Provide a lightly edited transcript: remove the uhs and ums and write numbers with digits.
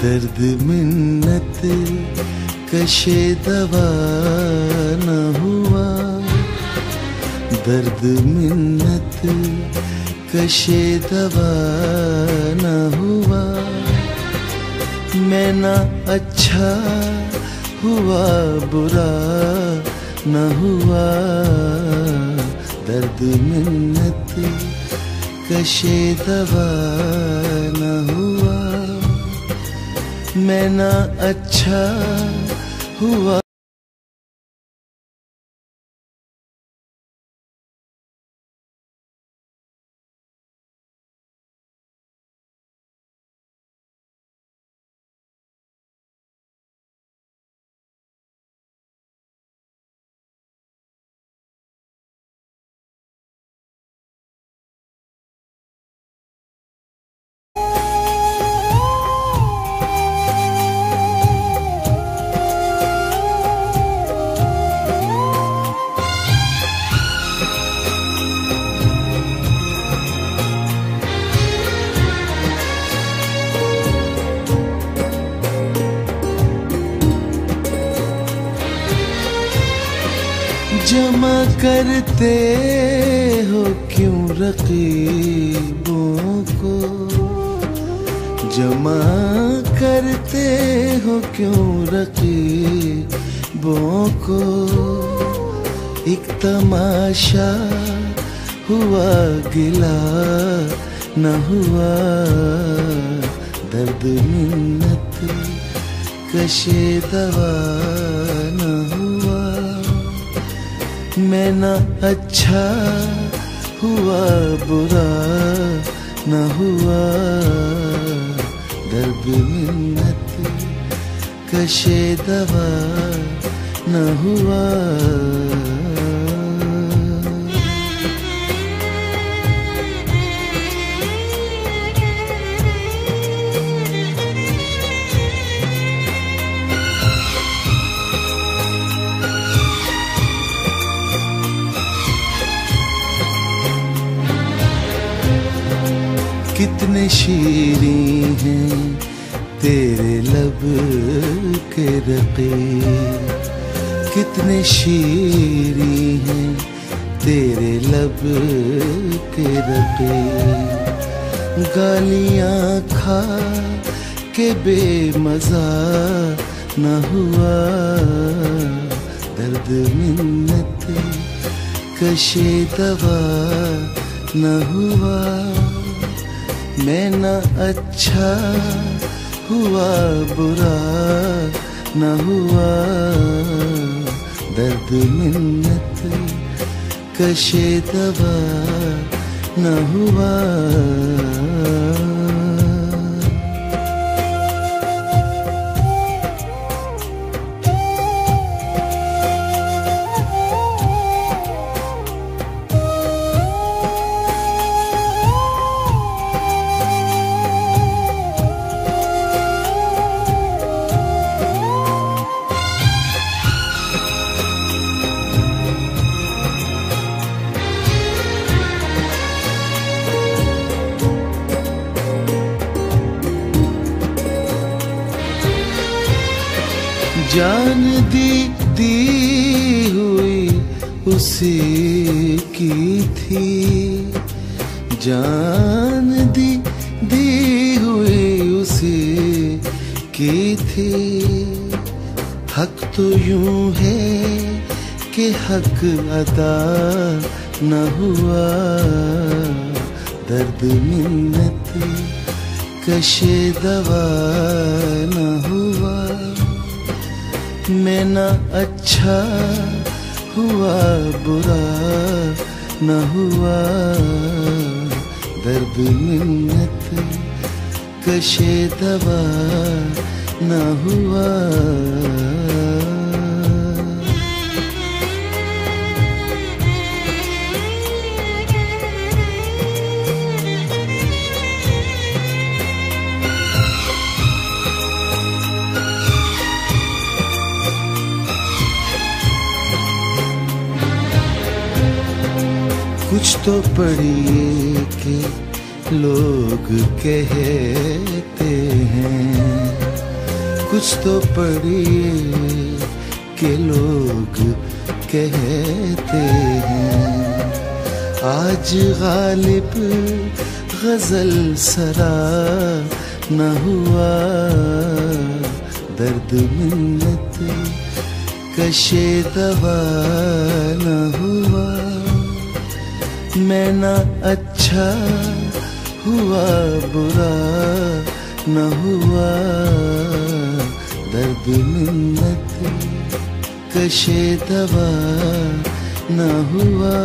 दर्द मिन्नत कशे दवा न हुआ, दर्द मिन्नत कशे दवा न हुआ। मैं ना अच्छा हुआ बुरा न हुआ, दर्द मिन्नत कशे दवा न हुआ। मैं ना अच्छा हुआ। जमा करते हो क्यों रकीबों को, जमा करते हो क्यों रकीबों को। एक तमाशा हुआ गिला न हुआ, दर्द मिन्नत कशे दवा न हुआ। मैं ना अच्छा हुआ बुरा न हुआ, दर्द मिन्नत कशे दवा न हुआ। कितने शीरीं हैं तेरे लब के रकीब, कितने शीरीं हैं तेरे लब के रकीब। गालियां खा के बेमज़ा न हुआ, दर्द मिन्नत कशे दवा न हुआ। मैं ना अच्छा हुआ बुरा न हुआ, दर्द मिन्नत कशे दवा न हुआ। जान दी हुई उसी की थी, जान दी हुई उसी की थी। हक तो यूं है कि हक अदा न हुआ, दर्द मिन्नत कशे दवा न हुआ। मैं ना अच्छा हुआ बुरा न हुआ, दर्द मिन्नत कशे दवा न हुआ। कुछ तो पढ़िए कि लोग कहते हैं, कुछ तो पढ़िए के लोग कहते हैं। आज गालिब गजल सरा न हुआ, दर्द मिन्नत कशे दवा न हुआ। मैं ना अच्छा हुआ बुरा न हुआ, दर्द मिन्नत कशे दवा न हुआ।